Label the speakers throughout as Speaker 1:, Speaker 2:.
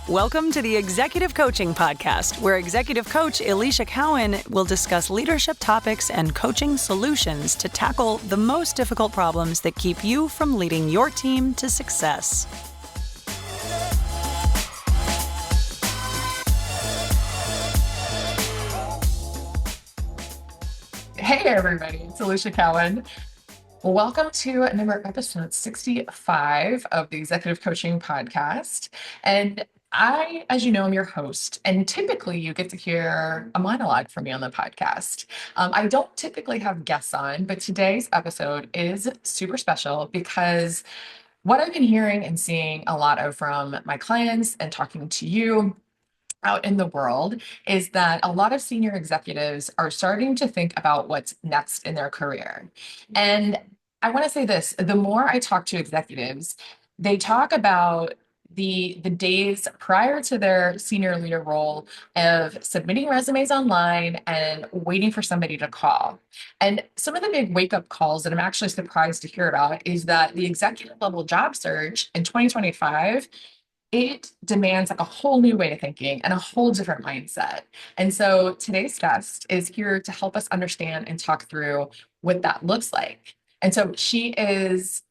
Speaker 1: Welcome to the Executive Coaching Podcast, where Executive Coach Alicia Cowan will discuss leadership topics and coaching solutions to tackle the most difficult problems that keep you from leading your team to success.
Speaker 2: Hey everybody, it's Alicia Cowan. Welcome to episode 65 of the Executive Coaching Podcast. And I, as you know, I'm your host, and typically you get to hear a monologue from me on the podcast. I don't typically have guests on, but today's episode is super special because what I've been hearing and seeing a lot of from my clients and talking to you out in the world is that a lot of senior executives are starting to think about what's next in their career. And I want to say this, the more I talk to executives, they talk about the days prior to their senior leader role of submitting resumes online and waiting for somebody to call. And some of the big wake-up calls that I'm actually surprised to hear about is that the executive level job search in 2025, it demands like a whole new way of thinking and a whole different mindset. And so today's guest is here to help us understand and talk through what that looks like. And so she is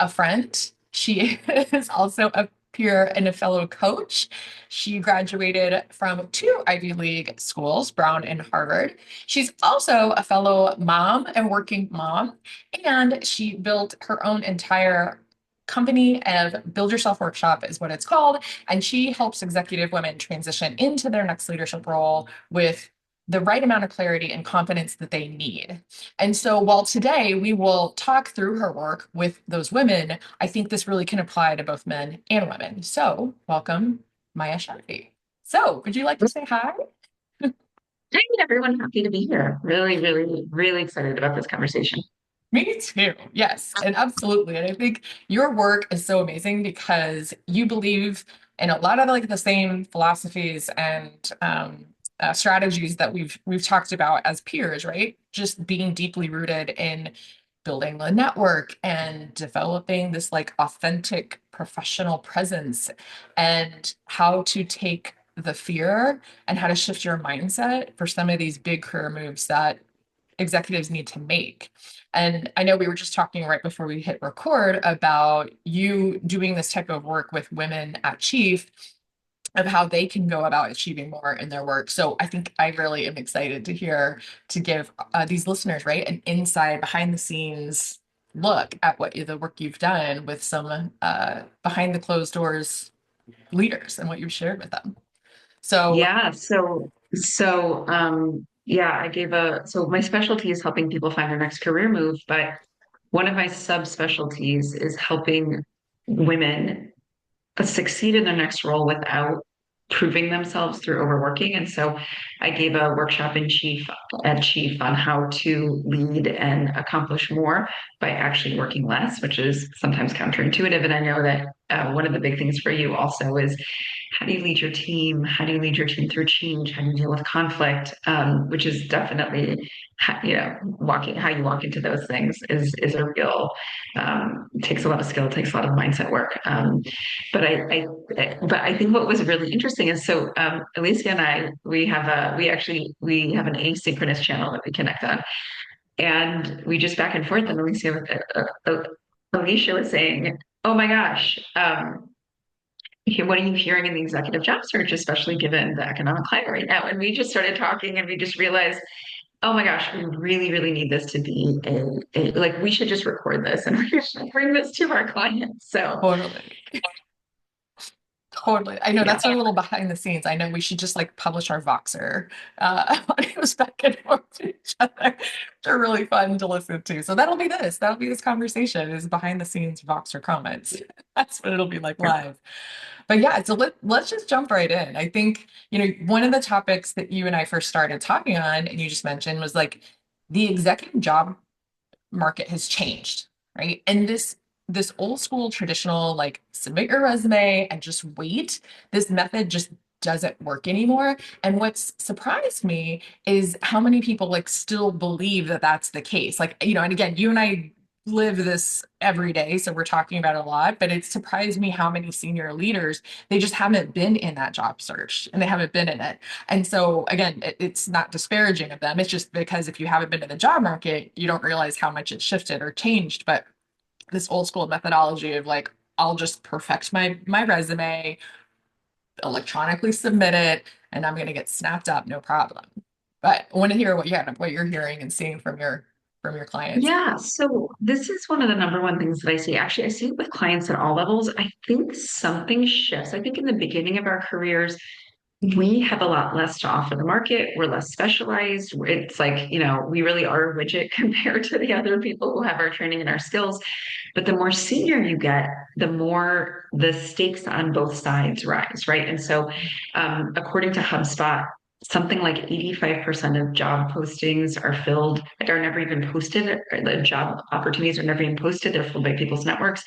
Speaker 2: a friend. She is also a peer and a fellow coach. She graduated from 2 Ivy League schools, Brown and Harvard. She's also a fellow mom and working mom, and she built her own entire company of Build Yourself Workshop is what it's called. And she helps executive women transition into their next leadership role with the right amount of clarity and confidence that they need. And so while today we will talk through her work with those women, I think this really can apply to both men and women. So welcome, Maya Sharfi. So would you like to say hi?
Speaker 3: Hey, everyone, happy to be here. Really, really, really excited about this conversation.
Speaker 2: Me too. Yes, and absolutely. And I think your work is so amazing because you believe in a lot of like the same philosophies and strategies that we've talked about as peers, right? Just being deeply rooted in building the network and developing this like authentic professional presence and how to take the fear and how to shift your mindset for some of these big career moves that executives need to make. And I know we were just talking right before we hit record about you doing this type of work with women at Chief of how they can go about achieving more in their work. So I think I really am excited to give these listeners, right, an inside behind the scenes look at what the work you've done with some behind the closed doors leaders and what you've shared with them. So
Speaker 3: Yeah, yeah, so my specialty is helping people find their next career move, but one of my subspecialties is helping women succeed in their next role without proving themselves through overworking. And so I gave a workshop at Chief on how to lead and accomplish more by actually working less, which is sometimes counterintuitive. And I know that one of the big things for you also is how do you lead your team? How do you lead your team through change? How do you deal with conflict? Which is definitely, walking how you walk into those things is a real takes a lot of skill, takes a lot of mindset work. But I think what was really interesting is Alicia and I we have an asynchronous channel that we connect on, and we just back and forth. And Alicia was saying, "Oh my gosh." What are you hearing in the executive job search, especially given the economic climate right now? And we just started talking and we just realized, oh my gosh, we really, really need this to be like, we should just record this and we should bring this to our clients. So,
Speaker 2: totally. Totally. I know
Speaker 3: yeah.
Speaker 2: that's our little behind the scenes. I know we should just like publish our Voxer audios back and forth to each other. They're really fun to listen to. So that'll be this. That'll be this conversation is behind the scenes Voxer comments. That's what it'll be like live. But yeah, so let's just jump right in. I think, one of the topics that you and I first started talking on, and you just mentioned was like the executive job market has changed, right? And this old school traditional like submit your resume and just wait, this method just doesn't work anymore. And what's surprised me is how many people like still believe that that's the case. Like, and again, you and I live this every day, so we're talking about it a lot, but it surprised me how many senior leaders, they just haven't been in that job search and they haven't been in it. And so again, it's not disparaging of them. It's just because if you haven't been in the job market, you don't realize how much it's shifted or changed. But this old school methodology of like, I'll just perfect my resume, electronically submit it, and I'm going to get snapped up, no problem. But I want to hear what you're hearing and seeing from your clients.
Speaker 3: Yeah, so this is one of the number one things that I see. Actually, I see it with clients at all levels. I think something shifts. I think in the beginning of our careers, we have a lot less to offer the market. We're less specialized. It's like, we really are a widget compared to the other people who have our training and our skills. But the more senior you get, the more the stakes on both sides rise, right? And so, according to HubSpot, something like 85% of job postings are filled, like are never even posted, or the job opportunities are never even posted. They're filled by people's networks.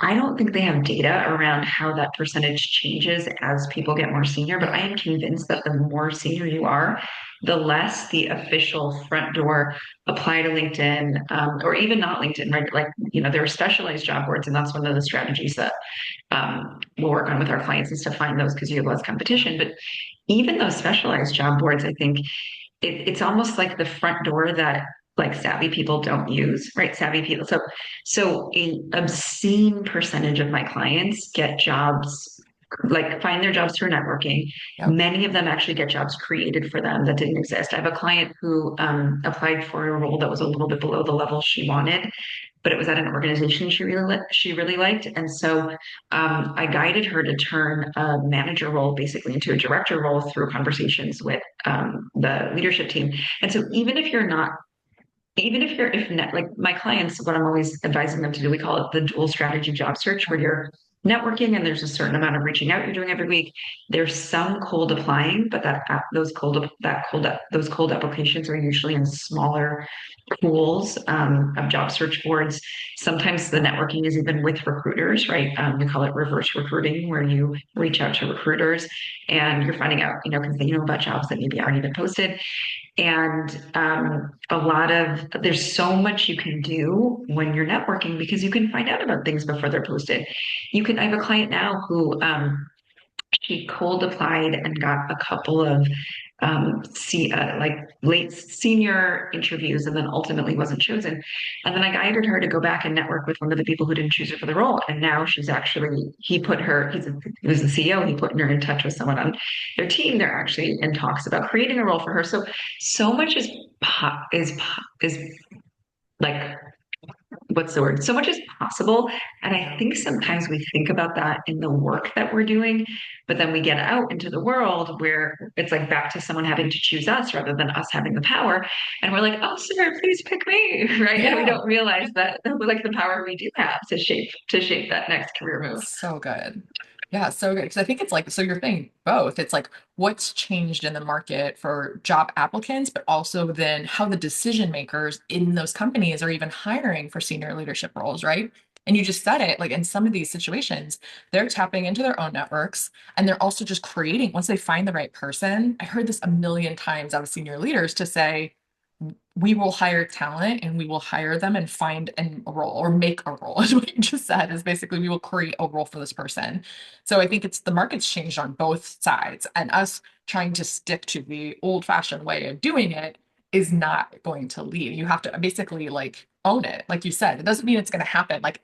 Speaker 3: I don't think they have data around how that percentage changes as people get more senior, but I am convinced that the more senior you are, the less the official front door apply to LinkedIn, or even not LinkedIn, right? Like, there are specialized job boards, and that's one of the strategies that we'll work on with our clients is to find those because you have less competition. But even those specialized job boards, I think it's almost like the front door that like savvy people don't use, right? Savvy people. So an obscene percentage of my clients get jobs, like find their jobs through networking.
Speaker 2: Yep.
Speaker 3: Many of them actually get jobs created for them that didn't exist. I have a client who applied for a role that was a little bit below the level she wanted, but it was at an organization she really liked, and so I guided her to turn a manager role basically into a director role through conversations with the leadership team. And so even if you're if net, like my clients, what I'm always advising them to do, we call it the dual strategy job search, where you're networking and there's a certain amount of reaching out you're doing every week. There's some cold applying, but those cold applications are usually in smaller pools of job search boards. Sometimes the networking is even with recruiters, right? We call it reverse recruiting, where you reach out to recruiters and you're finding out, because they know about jobs that maybe already been posted. And there's so much you can do when you're networking because you can find out about things before they're posted. I have a client now who she cold applied and got a couple of like late senior interviews and then ultimately wasn't chosen. And then I guided her to go back and network with one of the people who didn't choose her for the role. And now he was the CEO, he put her in touch with someone on their team. They're actually in talks about creating a role for her. So much is like what's the word? So much is possible. And I think sometimes we think about that in the work that we're doing, but then we get out into the world where it's like back to someone having to choose us rather than us having the power. And we're like, oh, sir, please pick me. Right. And we
Speaker 2: Yeah.
Speaker 3: don't realize that like the power we do have to shape that next career move.
Speaker 2: So good. Yeah, so good. Because I think it's like, so you're saying both. It's like what's changed in the market for job applicants, but also then how the decision makers in those companies are even hiring for senior leadership roles, right? And you just said it, like in some of these situations, they're tapping into their own networks and they're also just creating, once they find the right person. I heard this a million times out of senior leaders to say, we will hire talent and we will hire them and find a role or make a role is what you just said is basically we will create a role for this person. So I think it's the market's changed on both sides and us trying to stick to the old fashioned way of doing it is not going to lead. You have to basically like own it. Like you said, it doesn't mean it's going to happen. Like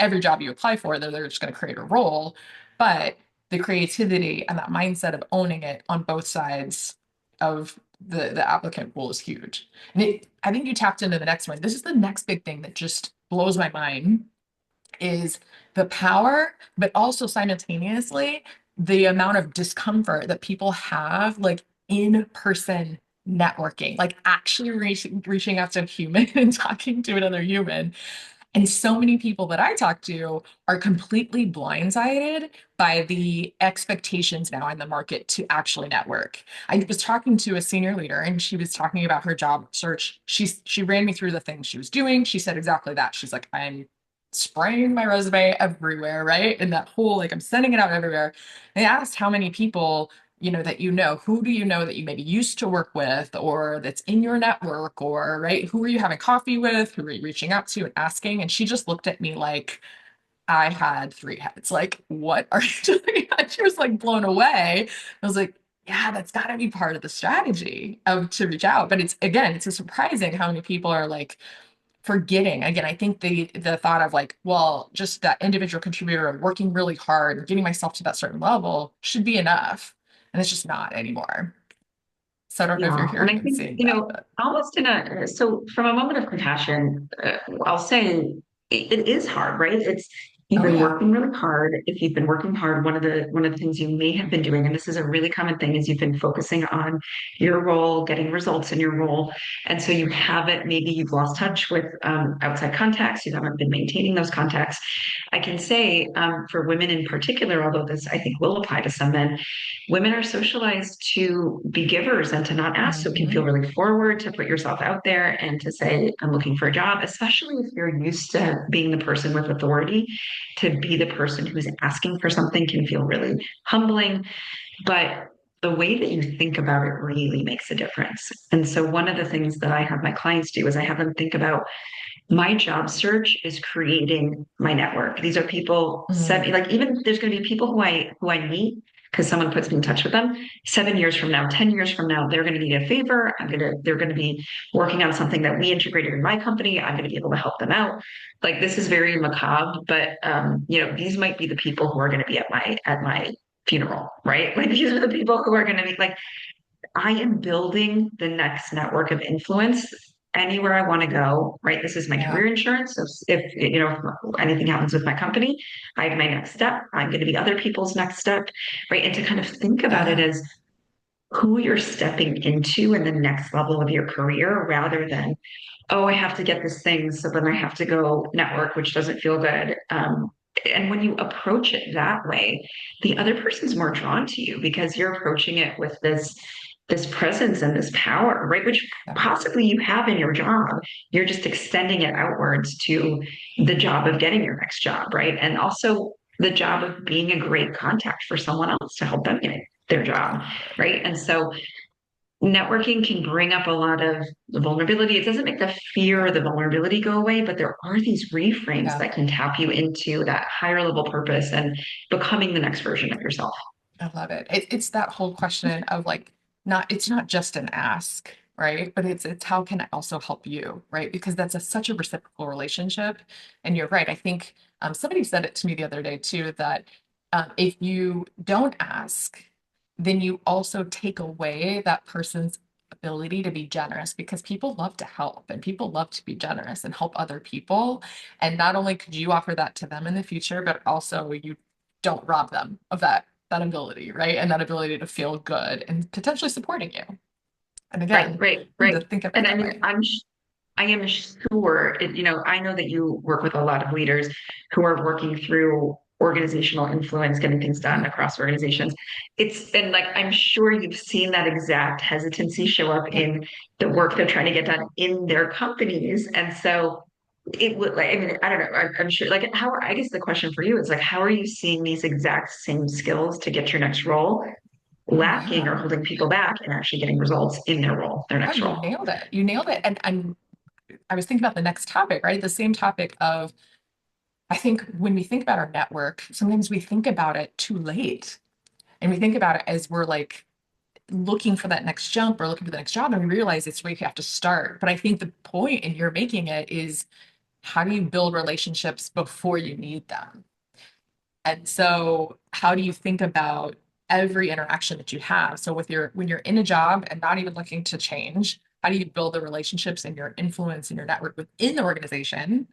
Speaker 2: every job you apply for, they're just going to create a role, but the creativity and that mindset of owning it on both sides of the applicant pool is huge. And I think you tapped into the next one. This is the next big thing that just blows my mind is the power, but also simultaneously the amount of discomfort that people have like in person networking, like actually reaching out to a human and talking to another human. And so many people that I talk to are completely blindsided by the expectations now in the market to actually network. I was talking to a senior leader and she was talking about her job search. She ran me through the things she was doing. She said exactly that. She's like, I'm spraying my resume everywhere, right? And that whole like I'm sending it out everywhere. They asked how many people that who do you know that you maybe used to work with or that's in your network, or right, who are you having coffee with, who are you reaching out to and asking? And she just looked at me like I had three heads. Like, what are you doing? She was like blown away. I was like, yeah, that's got to be part of the strategy of to reach out. But it's surprising how many people are like forgetting. Again, I think the thought of like, well, just that individual contributor and working really hard and getting myself to that certain level should be enough. And it's just not anymore. So I don't know if you're
Speaker 3: Yeah, and
Speaker 2: hearing
Speaker 3: I
Speaker 2: and
Speaker 3: think,
Speaker 2: seeing that, but
Speaker 3: almost so from a moment of compassion, I'll say it is hard, right? You've
Speaker 2: oh
Speaker 3: been
Speaker 2: yeah.
Speaker 3: working really hard. If you've been working hard, one of the things you may have been doing, and this is a really common thing, is you've been focusing on your role, getting results in your role. And so maybe you've lost touch with outside contacts, you haven't been maintaining those contacts. I can say for women in particular, although this I think will apply to some men, women are socialized to be givers and to not ask. So it can feel
Speaker 2: Hmm.
Speaker 3: really forward to put yourself out there and to say, I'm looking for a job, especially if you're used to being the person with authority. To be the person who's asking for something can feel really humbling. But the way that you think about it really makes a difference. And so, one of the things that I have my clients do is I have them think about my job search is creating my network. These are people
Speaker 2: Hmm.
Speaker 3: like even there's going to be people who I meet because someone puts me in touch with them 7 years from now, 10 years from now, they're going to need a favor. They're going to be working on something that we integrated in my company. I'm going to be able to help them out. Like this is very macabre, but these might be the people who are going to be at my funeral, right? Like these are the people who are going to be like, I am building the next network of influence anywhere I want to go, right? This is my
Speaker 2: Yeah.
Speaker 3: career insurance. So if anything happens with my company, I have my next step. I'm going to be other people's next step, right? And to kind of think about it
Speaker 2: Yeah.
Speaker 3: as who you're stepping into in the next level of your career rather than, oh, I have to get this thing. So then I have to go network, which doesn't feel good. And when you approach it that way, the other person's more drawn to you because you're approaching it with this presence and this power, right? Which
Speaker 2: Yeah.
Speaker 3: possibly you have in your job. You're just extending it outwards to the job of getting your next job, right? And also the job of being a great contact for someone else to help them get their job,
Speaker 2: Exactly.
Speaker 3: right? And so networking can bring up a lot of the vulnerability. It doesn't make the fear
Speaker 2: Yeah.
Speaker 3: or the vulnerability go away, but there are these reframes
Speaker 2: Yeah.
Speaker 3: that can tap you into that higher level purpose and becoming the next version of yourself.
Speaker 2: I love it. It's that whole question of like, it's not just an ask, right? But it's how can I also help you, right? Because that's such a reciprocal relationship. And you're right. I think somebody said it to me the other day too, that if you don't ask, then you also take away that person's ability to be generous, because people love to help and people love to be generous and help other people. And not only could you offer that to them in the future, but also you don't rob them of that ability, right? And that ability to feel good and potentially supporting you. And
Speaker 3: Right,
Speaker 2: again,
Speaker 3: right,
Speaker 2: we need
Speaker 3: right.
Speaker 2: to think of it
Speaker 3: And I
Speaker 2: that
Speaker 3: mean,
Speaker 2: way.
Speaker 3: I am sure, I know that you work with a lot of leaders who are working through organizational influence, getting things done
Speaker 2: Mhm.
Speaker 3: across organizations. And like, I'm sure you've seen that exact hesitancy show up
Speaker 2: Yep.
Speaker 3: in the work they're trying to get done in their companies. And so it would like, I mean, I don't know, I'm sure, like, I guess the question for you is like, how are you seeing these exact same skills to get your next role
Speaker 2: Oh
Speaker 3: lacking
Speaker 2: yeah.
Speaker 3: or holding people back and actually getting results in their role, their
Speaker 2: Oh,
Speaker 3: next
Speaker 2: you
Speaker 3: role?
Speaker 2: nailed it. You nailed it. And I was thinking about the next topic, right? The same topic of, I think when we think about our network, sometimes we think about it too late. And we think about it as we're like looking for that next jump or looking for the next job, and we realize it's where you have to start. But I think the point in you're making it is, how do you build relationships before you need them? And so how do you think about every interaction that you have? So when you're in a job and not even looking to change, how do you build the relationships and your influence and your network within the organization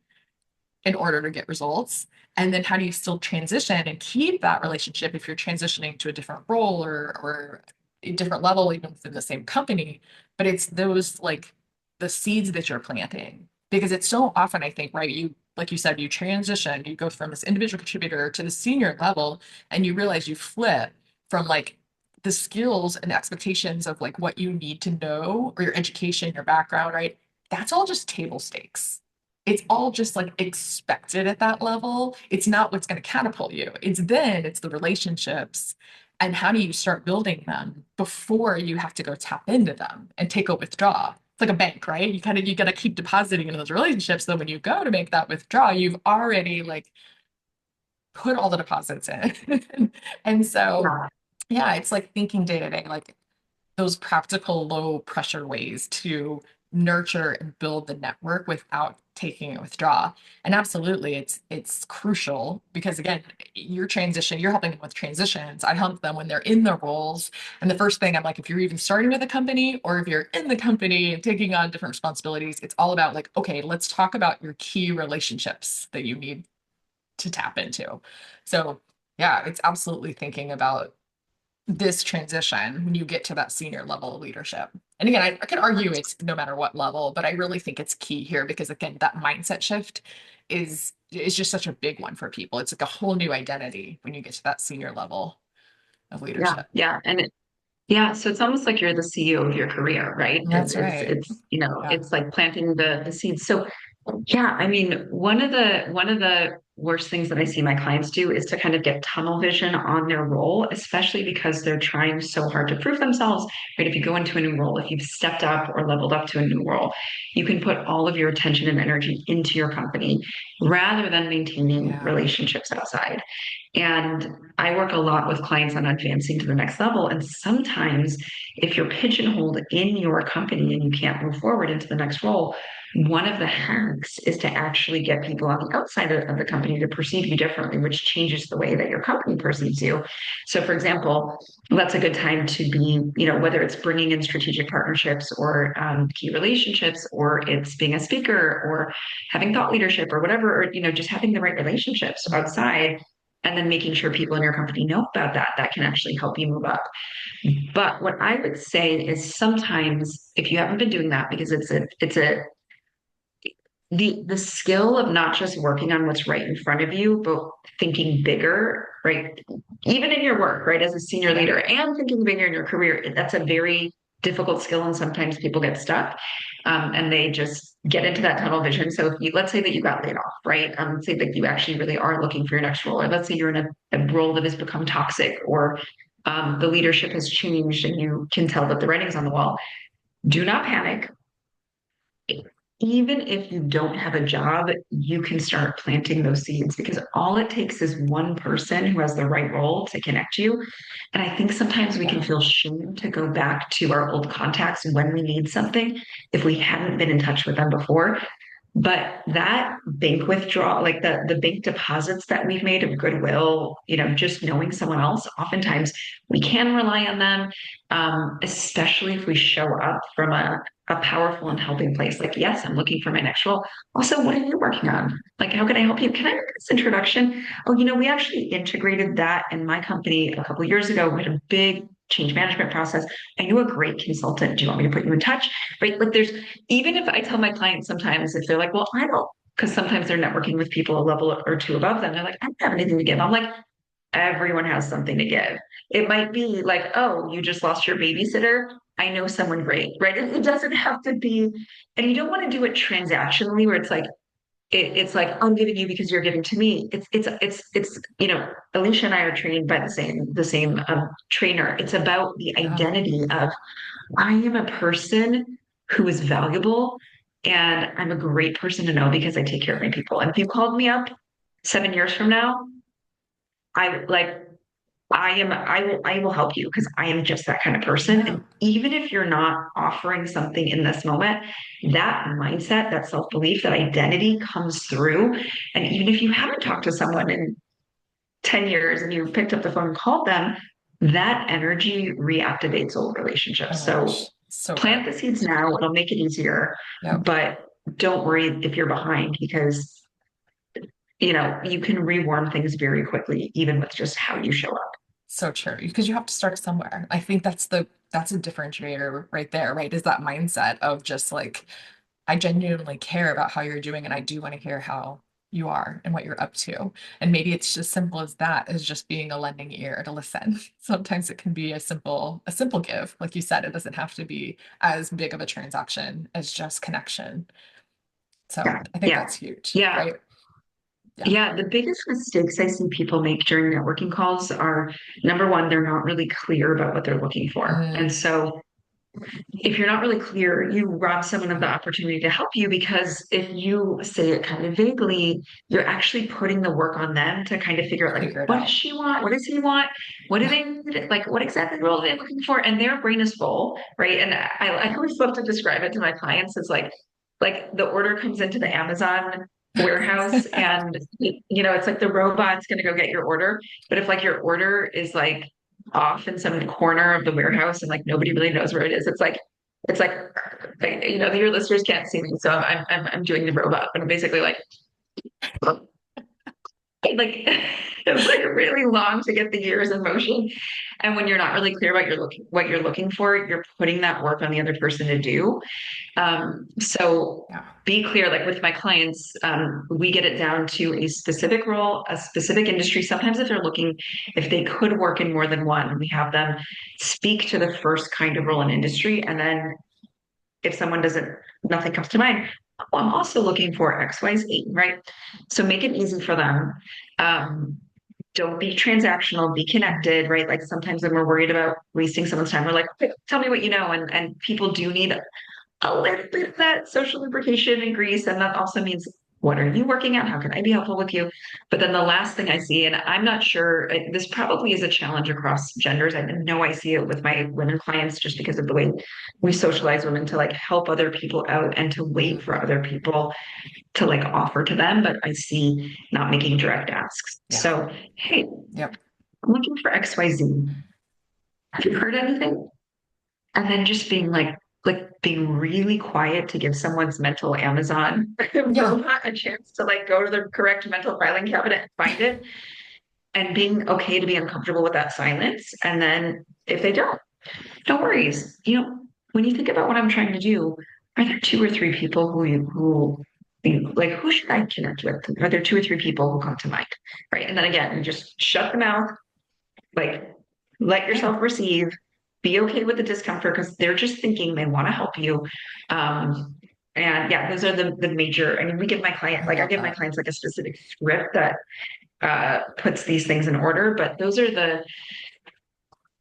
Speaker 2: in order to get results? And then how do you still transition and keep that relationship if you're transitioning to a different role or a different level, even within the same company? But it's those like the seeds that you're planting. Because it's so often, I think, right? Like you said, you transition, you go from this individual contributor to the senior level, and you realize you flip from like the skills and expectations of like what you need to know or your education, your background, right? That's all just table stakes. It's all just like expected at that level. It's not what's going to catapult you. It's the relationships And how do you start building them before you have to go tap into them and take a withdrawal? It's like a bank, right? You got to keep depositing in those relationships. So when you go to make that withdrawal, you've already like put all the deposits in. And so,
Speaker 3: Yeah.
Speaker 2: yeah, it's like thinking day to day, like those practical low pressure ways to nurture and build the network without taking a withdrawal. And absolutely it's crucial because again, you're helping them with transitions. I help them when they're in their roles. And the first thing I'm like, if you're even starting with a company or if you're in the company and taking on different responsibilities, it's all about like, okay, let's talk about your key relationships that you need to tap into. So yeah, it's absolutely thinking about this transition when you get to that senior level of leadership. And again, I could argue it's no matter what level, but I really think it's key here because again, that mindset shift is just such a big one for people. It's like a whole new identity when you get to that senior level of
Speaker 3: Yeah.
Speaker 2: leadership.
Speaker 3: Yeah. Yeah, so it's almost like you're the CEO of your career, right?
Speaker 2: That's right. Yeah.
Speaker 3: It's like planting the seeds. So yeah, I mean, one of the worst things that I see my clients do is to kind of get tunnel vision on their role, especially because they're trying so hard to prove themselves, right? If you go into a new role, if you've stepped up or leveled up to a new role, you can put all of your attention and energy into your company rather than maintaining
Speaker 2: Yeah.
Speaker 3: relationships outside. And I work a lot with clients on advancing to the next level. And sometimes, if you're pigeonholed in your company and you can't move forward into the next role, one of the hacks is to actually get people on the outside of the company to perceive you differently, which changes the way that your company perceives you. So, for example, that's a good time to be, whether it's bringing in strategic partnerships or key relationships, or it's being a speaker or having thought leadership or whatever, or, just having the right relationships outside and then making sure people in your company know about that, that can actually help you move up. But what I would say is sometimes if you haven't been doing that, because it's a the skill of not just working on what's right in front of you, but thinking bigger, right? Even in your work, right, as a senior
Speaker 2: Yeah.
Speaker 3: leader and thinking bigger in your career, that's a very difficult skill. And sometimes people get stuck and they just get into that tunnel vision. So if you, let's say that you got laid off, right? Say that you actually really are looking for your next role, or let's say you're in a role that has become toxic or the leadership has changed and you can tell that the writing's on the wall. Do not panic. Even if you don't have a job, you can start planting those seeds because all it takes is one person who has the right role to connect you. And I think sometimes we can
Speaker 2: Yeah.
Speaker 3: feel shame to go back to our old contacts when we need something if we haven't been in touch with them before. But that bank withdrawal, like the bank deposits that we've made of goodwill, just knowing someone else, oftentimes we can rely on them, especially if we show up from a powerful and helping place. Like, yes, I'm looking for my next role. Also, what are you working on? Like, how can I help you? Can I make this introduction? Oh, we actually integrated that in my company a couple of years ago. We had a big change management process. I knew a great consultant. Do you want me to put you in touch? Right? Like, there's even if I tell my clients sometimes if they're like, well, I don't, because sometimes they're networking with people a level or two above them, they're like, I don't have anything to give. I'm like, everyone has something to give. It might be like, oh, you just lost your babysitter. I know someone great, right? It doesn't have to be, and you don't want to do it transactionally where it's like, it's like I'm giving you because you're giving to me. Alicia and I are trained by the same trainer. It's about the
Speaker 2: Yeah.
Speaker 3: identity of I am a person who is valuable and I'm a great person to know because I take care of my people. And if you called me up 7 years from now, I like I will help you because I am just that kind of person.
Speaker 2: Yeah.
Speaker 3: And even if you're not offering something in this moment, that mindset, that self-belief, that identity comes through. And even if you haven't talked to someone in 10 years and you picked up the phone and called them, that energy reactivates old
Speaker 2: Oh
Speaker 3: relationships.
Speaker 2: my
Speaker 3: So
Speaker 2: gosh. So
Speaker 3: plant
Speaker 2: good.
Speaker 3: the seeds now, it'll make it easier,
Speaker 2: Yep.
Speaker 3: but don't worry if you're behind because you can rewarm things very quickly, even with just how you show up.
Speaker 2: So true. Because you have to start somewhere. I think that's a differentiator right there, right? Is that mindset of just like I genuinely care about how you're doing and I do want to hear how you are and what you're up to. And maybe it's just simple as that, as just being a lending ear to listen. Sometimes it can be a simple give. Like you said, it doesn't have to be as big of a transaction as just connection. So
Speaker 3: Yeah.
Speaker 2: I think
Speaker 3: Yeah.
Speaker 2: that's huge,
Speaker 3: Yeah.
Speaker 2: right? Yeah.
Speaker 3: Yeah, the biggest mistakes I see people make during networking calls are number one, they're not really clear about what they're looking for. And
Speaker 2: Mm,
Speaker 3: so if you're not really clear, you rob someone of the
Speaker 2: yeah.
Speaker 3: opportunity to help you because if you say it kind of vaguely, you're actually putting the work on them to kind of figure out like,
Speaker 2: Figure it
Speaker 3: what does
Speaker 2: out.
Speaker 3: she want? What does he want? What do
Speaker 2: Yeah.
Speaker 3: they need? Like, what exactly role are they looking for? And their brain is full, right? And I always love to describe it to my clients. It's like the order comes into the Amazon warehouse and it's like the robot's going to go get your order. But if like your order is like off in some corner of the warehouse and like nobody really knows where it is, it's like your listeners can't see me, so I'm doing the robot, but I'm basically like it's like really long to get the gears in motion. And when you're not really clear about what you're looking for, you're putting that work on the other person to do. So
Speaker 2: Yeah.
Speaker 3: be clear, like with my clients, we get it down to a specific role, a specific industry. Sometimes if they could work in more than one, we have them speak to the first kind of role in industry. And then if someone doesn't, nothing comes to mind. Oh, I'm also looking for XYZ, right? So make it easy for them. Um, don't be transactional, be connected, right? Like sometimes when we're worried about wasting someone's time, we're like, okay, tell me what you know. And people do need a little bit of that social lubrication and grease. And that also means, what are you working on? How can I be helpful with you? But then the last thing I see, and I'm not sure, this probably is a challenge across genders. I know I see it with my women clients just because of the way we socialize women to like help other people out and to wait for
Speaker 2: Hmm.
Speaker 3: other people to like offer to them. But I see not making direct asks.
Speaker 2: Yeah.
Speaker 3: So, hey,
Speaker 2: Yep.
Speaker 3: I'm looking for XYZ. Have you heard anything? And then just being really quiet to give someone's mental Amazon
Speaker 2: Yeah.
Speaker 3: robot a chance to like go to the correct mental filing cabinet and find it, and being okay to be uncomfortable with that silence. And then if they don't, no worries. When you think about what I'm trying to do, are there two or three people like who should I connect with? Are there two or three people who come to mind? Right. And then again, you just shut the mouth, like let
Speaker 2: Yeah.
Speaker 3: yourself receive, be okay with the discomfort because they're just thinking they want to help you. Um, and yeah, those are the major. I mean,
Speaker 2: I
Speaker 3: I
Speaker 2: love
Speaker 3: give my
Speaker 2: that.
Speaker 3: clients like a specific script that puts these things in order, but those are the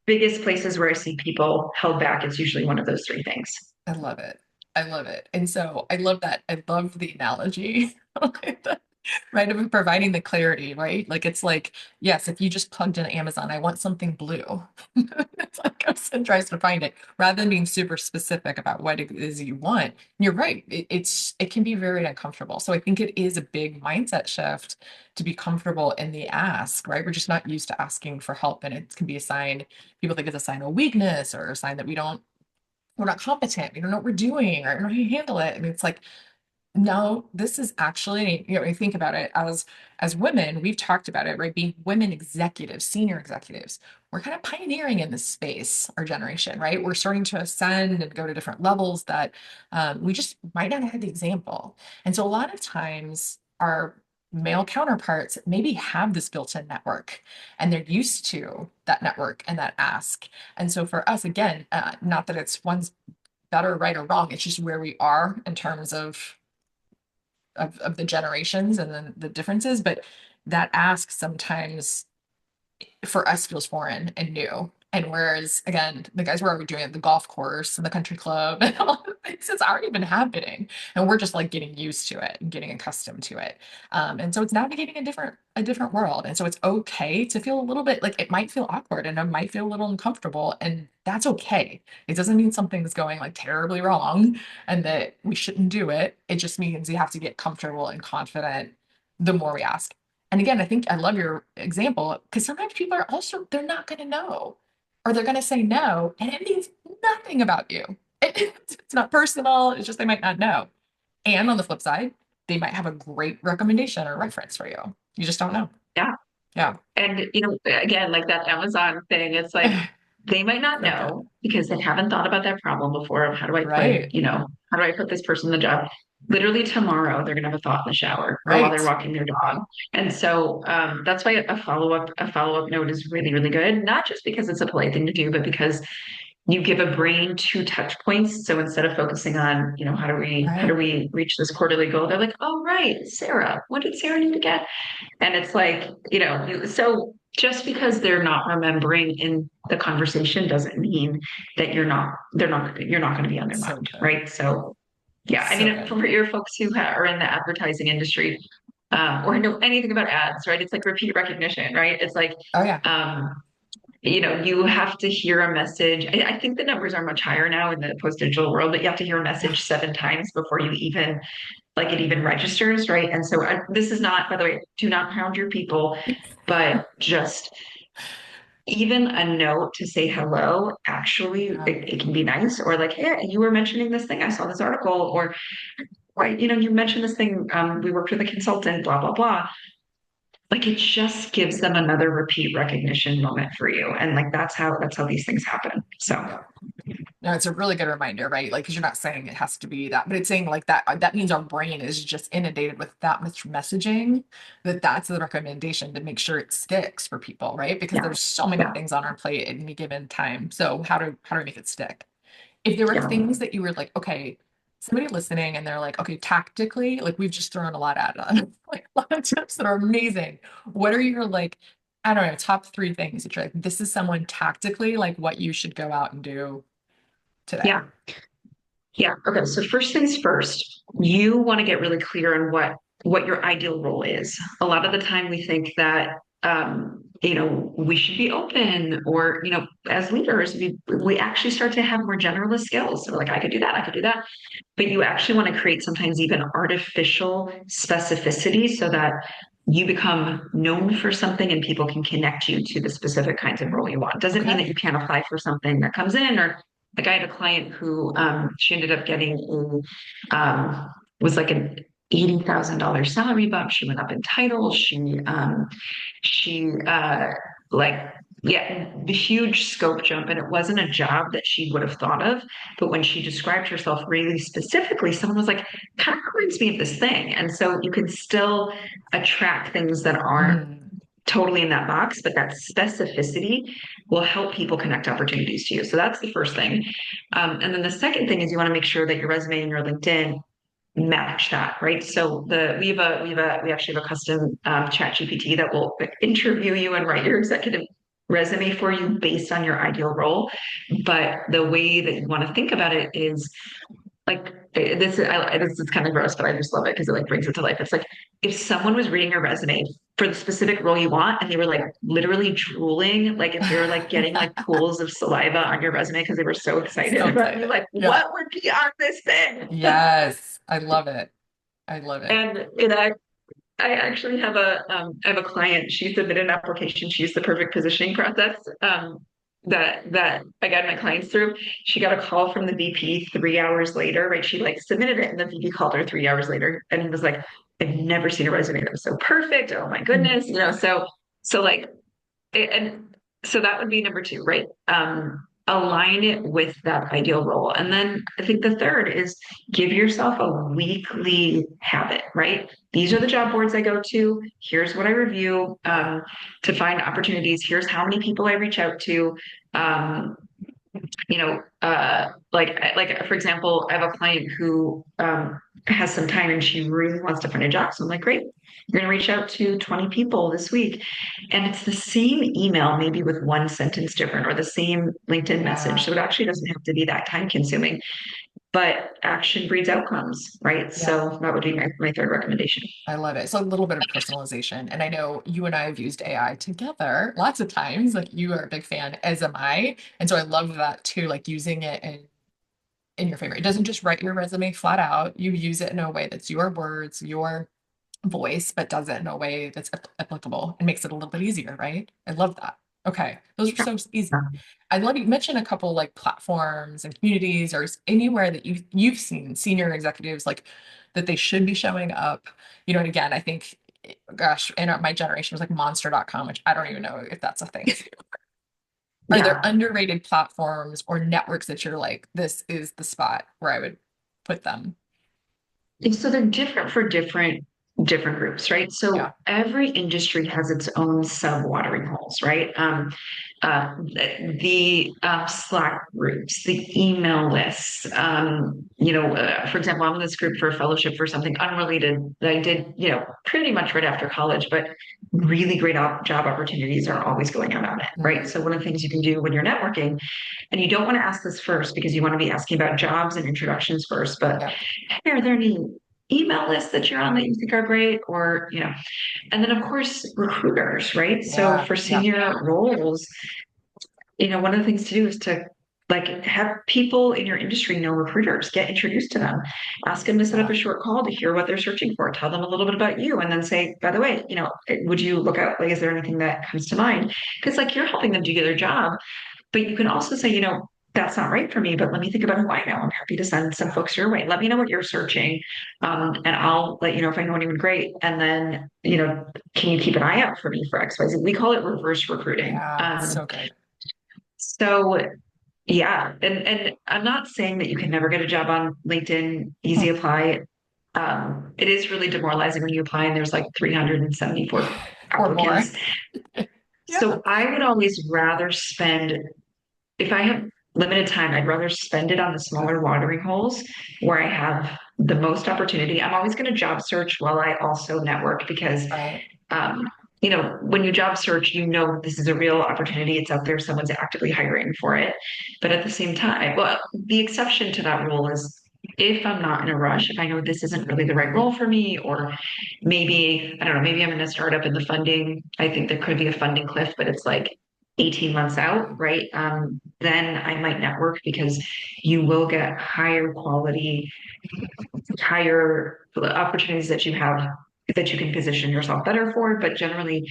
Speaker 3: biggest places where I see people held back. It's usually one of those three things.
Speaker 2: I love it. I love it. And so I love that. I love the analogy. Right, of providing the clarity, right? Like it's like, yes, if you just plugged in Amazon, I want something blue. It's like goes and tries to find it rather than being super specific about what it is you want. And you're right. It can be very uncomfortable. So I think it is a big mindset shift to be comfortable in the ask, right? We're just not used to asking for help, and it can be a sign. People think it's a sign of weakness or a sign that we're not competent. We don't know what we're doing, or I don't know how to handle it. And it's like, no, this is actually, when you think about it, as women, we've talked about it, right? Being women executives, senior executives, we're kind of pioneering in this space, our generation, right? We're starting to ascend and go to different levels that we just might not have had the example. And so a lot of times our male counterparts maybe have this built-in network and they're used to that network and that ask. And so for us, again, not that it's one's better, right, or wrong, it's just where we are in terms of the generations and then the differences, but that ask sometimes for us feels foreign and new. And whereas again, the guys were already doing it at the golf course and the country club and all the things, it's already been happening. And we're just like getting used to it and getting accustomed to it. And so it's navigating a different world. And so it's okay to feel a little bit like it might feel awkward and it might feel a little uncomfortable. And that's okay. It doesn't mean something's going like terribly wrong and that we shouldn't do it. It just means you have to get comfortable and confident the more we ask. And again, I think I love your example because sometimes people are also, they're not going to know or they're going to say no. And it means nothing about you. It's not personal. It's just they might not know. And on the flip side, they might have a great recommendation or reference for you. You just don't know.
Speaker 3: Yeah.
Speaker 2: Yeah.
Speaker 3: And, again, like that Amazon thing, it's like they might not
Speaker 2: So good.
Speaker 3: know because they haven't thought about that problem before of
Speaker 2: Right.
Speaker 3: how do I put this person in the job? Literally tomorrow, they're going to have a thought in the shower or while they're
Speaker 2: Right.
Speaker 3: walking their dog. And so that's why a follow up note is really, really good. Not just because it's a polite thing to do, but because you give a brain two touch points. So instead of focusing on, how do
Speaker 2: Right.
Speaker 3: we reach this quarterly goal? They're like, oh, right, Sarah, what did Sarah need to get? And it's like, so just because they're not remembering in the conversation doesn't mean that you're not going to be on their
Speaker 2: So
Speaker 3: mind,
Speaker 2: good.
Speaker 3: right? So yeah, I
Speaker 2: So
Speaker 3: mean,
Speaker 2: good.
Speaker 3: for your folks who are in the advertising industry, or know anything about ads, right? It's like repeat recognition, right? It's like,
Speaker 2: Oh yeah.
Speaker 3: um, you have to hear a message. I think the numbers are much higher now in the post-digital world, but you have to hear a
Speaker 2: Yeah.
Speaker 3: message 7 times before you even like it even registers, right? And so this is not, by the way, do not hound your people, but just even a note to say hello, actually,
Speaker 2: Yeah.
Speaker 3: it can be nice. Or like, hey, you were mentioning this thing. I saw this article. Or, right, you mentioned this thing. We worked with a consultant, blah, blah, blah. Like it just gives them another repeat recognition moment for you. And like that's how these things happen. So
Speaker 2: Yeah. No, it's a really good reminder, right? Like, because you're not saying it has to be that, but it's saying like that. That means our brain is just inundated with that much messaging that's the recommendation to make sure it sticks for people, right? Because
Speaker 3: yeah,
Speaker 2: there's so many
Speaker 3: yeah,
Speaker 2: things on our plate at any given time. So how do we make it stick? If there were
Speaker 3: yeah.
Speaker 2: things that you were like, okay, somebody listening and they're like, okay, tactically, like we've just thrown a lot at them, like a lot of tips that are amazing. What are your like, I don't know, top three things that you're like, this is someone tactically like what you should go out and do today?
Speaker 3: Yeah. Yeah. Okay. So first things first, you want to get really clear on what your ideal role is. A lot of the time we think that we should be open or, as leaders, we actually start to have more generalist skills. So like I could do that, I could do that. But you actually want to create sometimes even artificial specificity so that you become known for something and people can connect you to the specific kinds of role you want. Doesn't mean that
Speaker 2: Okay.
Speaker 3: you can't apply for something that comes in or like I had a client who she ended up getting was like an $80,000 salary bump. She went up in title. She like yeah, the huge scope jump, and it wasn't a job that she would have thought of. But when she described herself really specifically, someone was like, "Kind of reminds me of this thing," and so you can still attract things that aren't
Speaker 2: Mm,
Speaker 3: totally in that box, but that specificity will help people connect opportunities to you. So that's the first thing. And then the second thing is you want to make sure that your resume and your LinkedIn match that, right? So we actually have a custom chat GPT that will interview you and write your executive resume for you based on your ideal role. But the way that you want to think about it is like this is kind of gross, but I just love it because it like brings it to life. It's like if someone was reading your resume for the specific role you want and they were like literally drooling, like if they were like getting like pools of saliva on your resume because they were so excited
Speaker 2: so
Speaker 3: about you,
Speaker 2: excited.
Speaker 3: like
Speaker 2: Yeah.
Speaker 3: what would be on this thing?
Speaker 2: Yes. I love it. I love it.
Speaker 3: And I actually have I have a client. She submitted an application. She used the perfect positioning process that I got my clients through. She got a call from the VP 3 hours later. Right, she like submitted it, and the VP called her 3 hours later, and was like, "I've never seen a resume that was so perfect. Oh my
Speaker 2: Mm,
Speaker 3: goodness, so like and so that would be number two, right? Align it with that ideal role. And then I think the third is give yourself a weekly habit, right? These are the job boards I go to. Here's what I review to find opportunities. Here's how many people I reach out to. Um, like for example, I have a client who has some time and she really wants to find a job. So I'm like, great, you're going to reach out to 20 people this week. And it's the same email, maybe with one sentence different or the same LinkedIn message.
Speaker 2: yeah.
Speaker 3: So it actually doesn't have to be that time consuming, but action breeds outcomes, right?
Speaker 2: Yeah.
Speaker 3: So that would be my third recommendation.
Speaker 2: I love it. It's a little bit of personalization. And I know you and I have used AI together lots of times. Like you are a big fan, as am I. And so I love that too, like using it in your favor. It doesn't just write your resume flat out. You use it in a way that's your words, your voice, but does it in a way that's applicable and makes it a little bit easier, right? I love that. Okay. Those are so easy. I love you mentioned a couple like platforms and communities or anywhere that you've seen senior executives like that they should be showing up. And again, I think gosh, in my generation was like monster.com, which I don't even know if that's a thing. Are there
Speaker 3: Yeah.
Speaker 2: underrated platforms or networks that you're like, this is the spot where I would put them?
Speaker 3: And so they're different for different different groups, right? So
Speaker 2: Yeah.
Speaker 3: every industry has its own sub watering holes, right? The Slack groups, the email lists. For example, I'm in this group for a fellowship for something unrelated that I did, pretty much right after college, but really great job opportunities are always going out on it, right?
Speaker 2: Mm,
Speaker 3: So one of the things you can do when you're networking, and you don't want to ask this first because you want to be asking about jobs and introductions first, but
Speaker 2: yeah.
Speaker 3: hey, are there any email lists that you're on that you think are great? Or, and then of course, recruiters, right? So
Speaker 2: Yeah.
Speaker 3: for
Speaker 2: Yeah.
Speaker 3: senior roles, one of the things to do is to like have people in your industry know recruiters, get introduced to them, ask them to set up
Speaker 2: Yeah.
Speaker 3: a short call to hear what they're searching for, tell them a little bit about you, and then say, by the way, would you look out, like, is there anything that comes to mind? Because like you're helping them do their job, but you can also say, that's not right for me, but let me think about who I know. I'm happy to send some
Speaker 2: Yeah.
Speaker 3: folks your way. Let me know what you're searching. And I'll let you know if I know anyone great. And then, can you keep an eye out for me for XYZ? We call it reverse recruiting.
Speaker 2: Yeah. So good.
Speaker 3: So yeah, and I'm not saying that you can never get a job on LinkedIn, easy apply. It is really demoralizing when you apply and there's like 374
Speaker 2: Or more.
Speaker 3: applicants.
Speaker 2: Yeah.
Speaker 3: So I would always rather spend, if I have limited time, I'd rather spend it on the
Speaker 2: Yeah.
Speaker 3: smaller watering holes where I have the most opportunity. I'm always going to job search while I also network because
Speaker 2: Right.
Speaker 3: um, when you job search, this is a real opportunity. It's out there. Someone's actively hiring for it. But at the same time, well, the exception to that rule is if I'm not in a rush, if I know this isn't really the right
Speaker 2: Mm,
Speaker 3: role for me, or maybe, I don't know, maybe I'm in a startup and the funding, I think there could be a funding cliff, but it's like 18 months out, right? Then I might network because you will get higher quality, higher opportunities that you have that you can position yourself better for. But generally,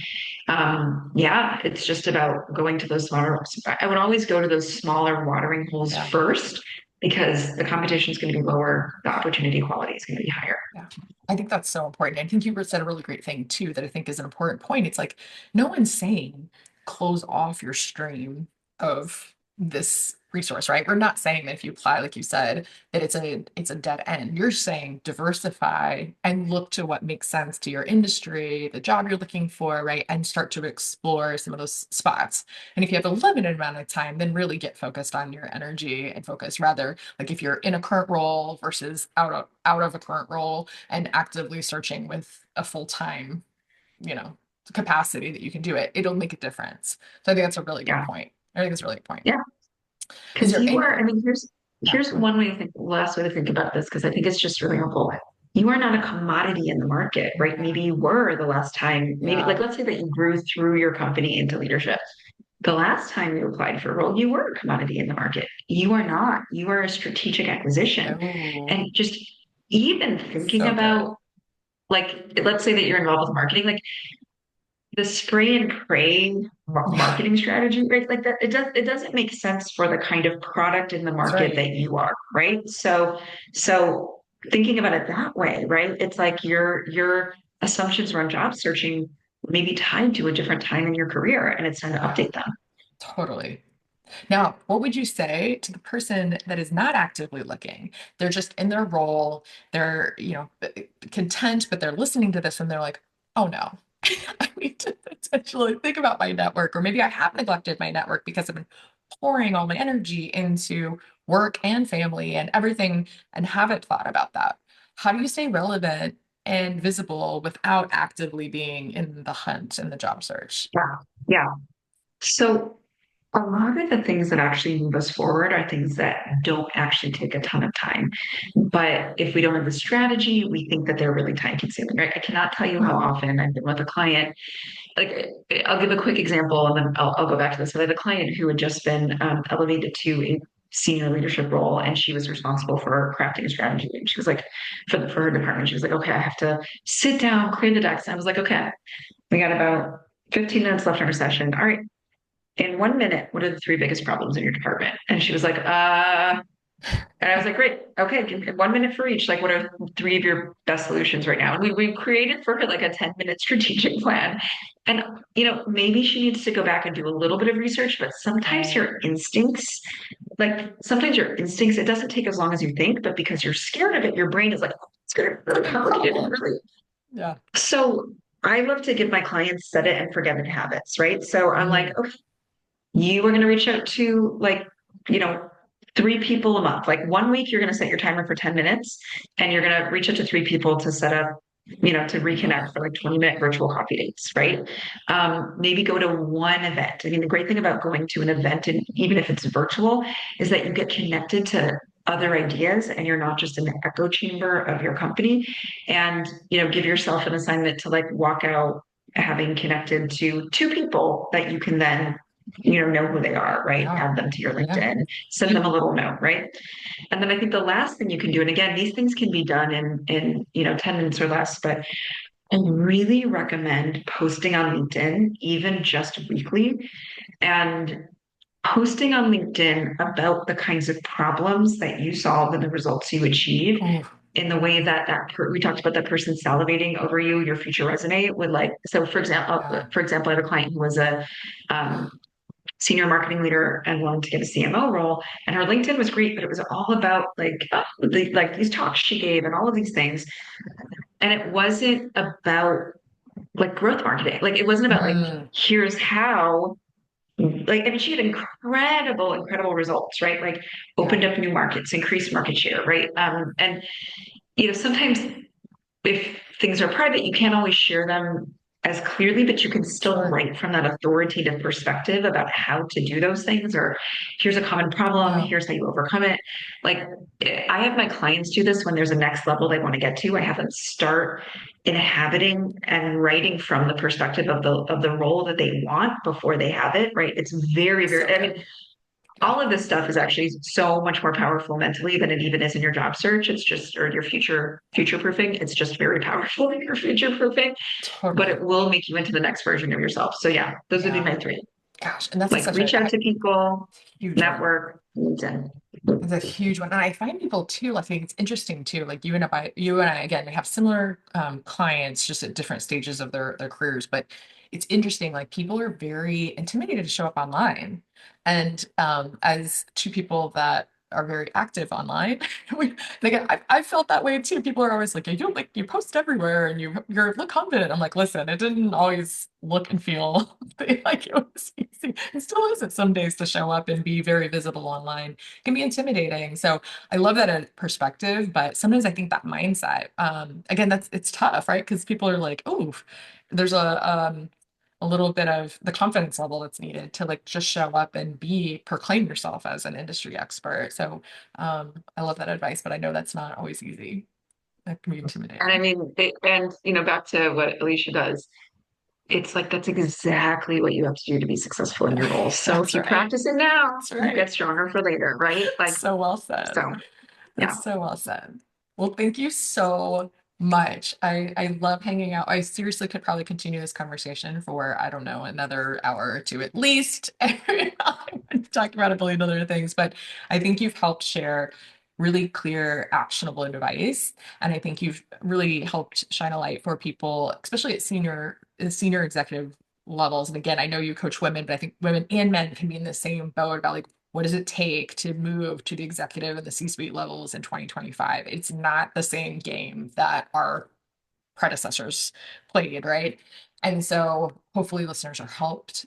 Speaker 3: yeah, it's just about going to those smaller. I would always go to those smaller watering holes
Speaker 2: yeah.
Speaker 3: first because the competition is going to be lower, the opportunity quality is going to be higher.
Speaker 2: Yeah. I think that's so important. I think you said a really great thing too, that I think is an important point. It's like no one's saying close off your stream of this resource, right? We're not saying that if you apply, like you said, that it's a dead end. You're saying diversify and look to what makes sense to your industry, the job you're looking for, right? And start to explore some of those spots. And if you have a limited amount of time, then really get focused on your energy and focus rather like if you're in a current role versus out of a current role and actively searching with a full-time, you know, capacity that you can do it, it'll make a difference. So I think that's a really good
Speaker 3: Yeah.
Speaker 2: point. I think it's a really good point.
Speaker 3: Yeah.
Speaker 2: Is
Speaker 3: Because
Speaker 2: there
Speaker 3: you are,
Speaker 2: any,
Speaker 3: I mean, here's
Speaker 2: yeah,
Speaker 3: here's one way to think, last way to think about this, because I think it's just really helpful. You are not a commodity in the market, right? Maybe you were the last time, maybe like
Speaker 2: yeah,
Speaker 3: let's say that you grew through your company into leadership. The last time you applied for a role, you were a commodity in the market. You are not. You are a strategic acquisition.
Speaker 2: oh,
Speaker 3: And just even thinking
Speaker 2: so good.
Speaker 3: about, like, let's say that you're involved with marketing, like the spray and pray
Speaker 2: Yeah,
Speaker 3: marketing strategy, right? Like that, it doesn't make sense for the kind of product in the
Speaker 2: that's
Speaker 3: market
Speaker 2: right.
Speaker 3: that you are, right? So thinking about it that way, right? It's like your assumptions around job searching may be tied to a different time in your career, and it's time to
Speaker 2: Yeah,
Speaker 3: update them.
Speaker 2: totally. Now, what would you say to the person that is not actively looking? They're just in their role, they're, content, but they're listening to this and they're like, oh no, I need to potentially think about my network, or maybe I have neglected my network because I've been pouring all my energy into work and family and everything and haven't thought about that. How do you stay relevant and visible without actively being in the hunt and the job search?
Speaker 3: Yeah. Yeah. So a lot of the things that actually move us forward are things that don't actually take a ton of time. But if we don't have the strategy, we think that they're really time consuming, right? I cannot tell you how
Speaker 2: Hmm.
Speaker 3: often I've been with a client. Like, I'll give a quick example and then I'll go back to this. So I had a client who had just been elevated to a senior leadership role and she was responsible for crafting a strategy. And she was like, for her department, she was like, okay, I have to sit down, clear the decks. And I was like, okay, we got about 15 minutes left in our session. All right, in 1 minute, what are the three biggest problems in your department? And she was like, and I was like, great. Okay, give me 1 minute for each. Like, what are three of your best solutions right now? And we created for her like a 10-minute strategic plan. And, maybe she needs to go back and do a little bit of research, but sometimes
Speaker 2: Right.
Speaker 3: your instincts, it doesn't take as long as you think, but because you're scared of it, your brain is like, it's going to be really complicated, really.
Speaker 2: Yeah.
Speaker 3: So I love to give my clients set it and forget it habits, right? So I'm
Speaker 2: Mm,
Speaker 3: like, okay, you are going to reach out to like, you know, three people a month. Like one week, you're going to set your timer for 10 minutes and you're going to reach out to three people to set up, to
Speaker 2: love
Speaker 3: reconnect
Speaker 2: it.
Speaker 3: for like 20-minute virtual coffee dates, right? Maybe go to one event. I mean, the great thing about going to an event, and even if it's virtual, is that you get connected to other ideas and you're not just in the echo chamber of your company. And, give yourself an assignment to like walk out having connected to two people that you can then know who they are, right?
Speaker 2: Yeah.
Speaker 3: Add them to your
Speaker 2: Yeah.
Speaker 3: LinkedIn, send them a little note, right? And then I think the last thing you can do, and again, these things can be done in 10 minutes or less, but I really recommend posting on LinkedIn, even just weekly, and posting on LinkedIn about the kinds of problems that you solve and the results you achieve
Speaker 2: Ooh,
Speaker 3: in the way that we talked about that person salivating over your future resume would like. So
Speaker 2: yeah.
Speaker 3: for example, I have a client who was a um, senior marketing leader and wanted to get a CMO role. And her LinkedIn was great, but it was all about like these talks she gave and all of these things. And it wasn't about like growth marketing. Like it wasn't about like,
Speaker 2: Mm,
Speaker 3: here's how, like, I mean, she had incredible results, right? Like
Speaker 2: yeah.
Speaker 3: opened up new markets, increased market share, right? And sometimes if things are private, you can't always share them as clearly, but you can still
Speaker 2: Sure.
Speaker 3: write from that authoritative perspective about how to do those things, or here's a common problem,
Speaker 2: Yeah.
Speaker 3: here's how you overcome it. Like I have my clients do this when there's a next level they want to get to. I have them start inhabiting and writing from the perspective of the role that they want before they have it, right? It's very,
Speaker 2: So
Speaker 3: very, I mean,
Speaker 2: good. Yeah.
Speaker 3: all of this stuff is actually so much more powerful mentally than it even is in your job search. It's just, or your future proofing. It's just very powerful in your future proofing, but
Speaker 2: Totally.
Speaker 3: it will make you into the next version of yourself. So yeah, those would be
Speaker 2: Yeah.
Speaker 3: my three.
Speaker 2: Gosh. And that's
Speaker 3: Like
Speaker 2: such
Speaker 3: reach
Speaker 2: a
Speaker 3: out to people,
Speaker 2: huge one.
Speaker 3: network, LinkedIn.
Speaker 2: It's a huge one. And I find people too, I think it's interesting too. Like you and I, again, we have similar clients just at different stages of their careers, but it's interesting. Like people are very intimidated to show up online. And as two people that are very active online, like I felt that way too. People are always like, you post everywhere and you look confident. I'm like, listen, it didn't always look and feel like it was easy. It still isn't some days to show up and be very visible online can be intimidating. So I love that perspective, but sometimes I think that mindset, again, it's tough, right? Because people are like, oh, there's a little bit of the confidence level that's needed to like just show up and proclaim yourself as an industry expert. So I love that advice, but I know that's not always easy. That can be
Speaker 3: And I
Speaker 2: intimidating.
Speaker 3: mean, back to what Alicia does, it's like that's exactly what you have to do to be successful in your roles. So if
Speaker 2: That's
Speaker 3: you
Speaker 2: right.
Speaker 3: practice it now,
Speaker 2: That's
Speaker 3: you get
Speaker 2: right.
Speaker 3: stronger for later, right? Like,
Speaker 2: So well said.
Speaker 3: so
Speaker 2: That's
Speaker 3: yeah.
Speaker 2: so well said. Well, thank you so much. I love hanging out. I seriously could probably continue this conversation for, I don't know, another hour or two at least. I'm talking about a billion other things, but I think you've helped share really clear, actionable advice. And I think you've really helped shine a light for people, especially at senior executive levels. And again, I know you coach women, but I think women and men can be in the same boat about like what does it take to move to the executive and the C-suite levels in 2025? It's not the same game that our predecessors played, right? And so hopefully listeners are helped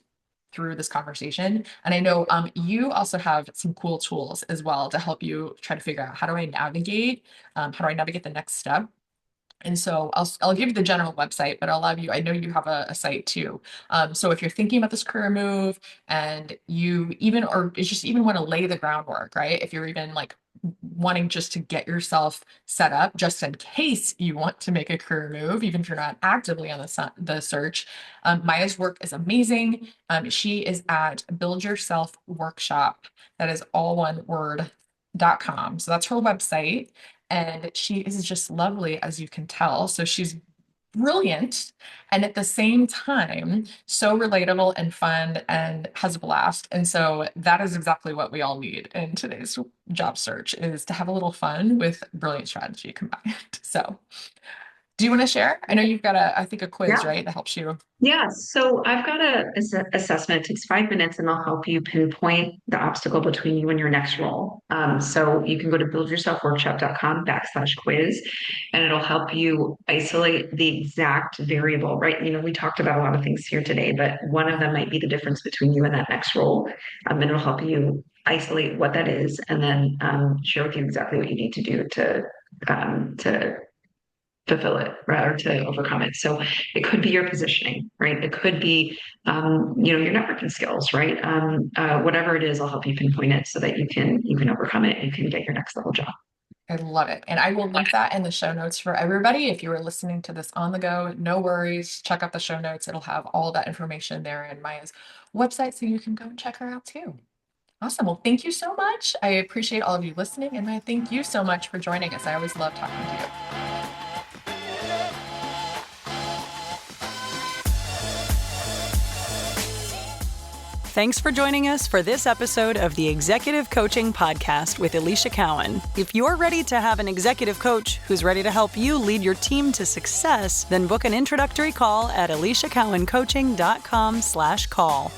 Speaker 2: through this conversation. And I know you also have some cool tools as well to help you try to figure out how do I navigate the next step. And so I'll give you the general website, but I'll have you, I know you have a site too. So if you're thinking about this career move and or just even want to lay the groundwork, right? If you're even like wanting just to get yourself set up just in case you want to make a career move, even if you're not actively on the search, Maya's work is amazing. She is at Build Yourself Workshop. That is all one word.com. So that's her website. And she is just lovely, as you can tell. So she's brilliant and at the same time so relatable and fun and has a blast. And so that is exactly what we all need in today's job search is to have a little fun with brilliant strategy combined. So Do you want to share? I know you've got I think a quiz,
Speaker 3: Yeah.
Speaker 2: right? That helps you.
Speaker 3: Yeah, so I've got a assessment. It takes 5 minutes, and I'll help you pinpoint the obstacle between you and your next role. So you can go to buildyourselfworkshop.com/quiz, and it'll help you isolate the exact variable, right? We talked about a lot of things here today, but one of them might be the difference between you and that next role. And it'll help you isolate what that is, and then share with you exactly what you need to do to fulfill it, rather to overcome it. So it could be your positioning, right? It could be, your networking skills, right? Whatever it is, I'll help you pinpoint it so that you can overcome it. And you can get your next level job.
Speaker 2: I love it. And I will link that in the show notes for everybody. If you are listening to this on the go, no worries. Check out the show notes. It'll have all that information there in Maya's website, so you can go and check her out too. Awesome. Well, thank you so much. I appreciate all of you listening. And Maya, thank you so much for joining us. I always love talking to you.
Speaker 1: Thanks for joining us for this episode of the Executive Coaching Podcast with Alicia Cowan. If you're ready to have an executive coach who's ready to help you lead your team to success, then book an introductory call at aliciacowancoaching.com/call.